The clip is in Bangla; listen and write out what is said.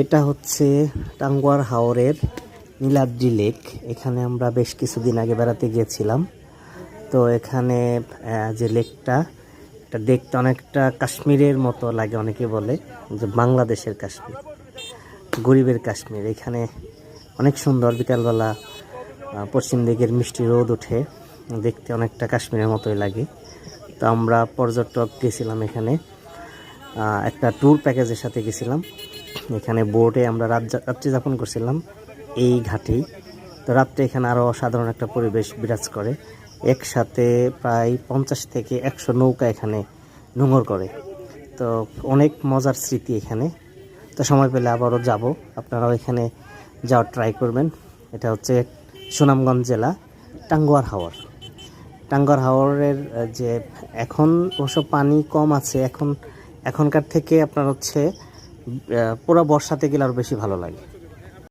এটা হচ্ছে টাঙ্গুয়ার হাওরের নীলাদ্রি লেক। এখানে আমরা বেশ কিছুদিন আগে বেড়াতে গিয়েছিলাম। তো এখানে যে লেকটা, এটা দেখতে অনেকটা কাশ্মীরের মতো লাগে। অনেকে বলে যে বাংলাদেশের কাশ্মীর, গরিবের কাশ্মীর। এখানে অনেক সুন্দর। বিকালবেলা পশ্চিম দিকের মিষ্টি রোদ ওঠে, দেখতে অনেকটা কাশ্মীরের মতোই লাগে। তো আমরা পর্যটক গেছিলাম এখানে, একটা ট্যুর প্যাকেজের সাথে গেছিলাম। এখানে বোটে আমরা রাত্রি যাপন করছিলাম এই ঘাটেই। তো রাত্রে এখানে আরও অসাধারণ একটা পরিবেশ বিরাজ করে। একসাথে প্রায় 50 থেকে 100 নৌকা এখানে নোঙর করে। তো অনেক মজার স্মৃতি এখানে। তো সময় পেলে আবারও যাব, আপনারাও এখানে যাওয়ার ট্রাই করবেন। এটা হচ্ছে সুনামগঞ্জ জেলা, টাঙ্গুয়ার হাওর। টাঙ্গুয়ার হাওরের যে এখন অবশ্য পানি কম আছে, এখনকার থেকে আপনার হচ্ছে পুরো বর্ষাতে গেলে আরও বেশি ভালো লাগে।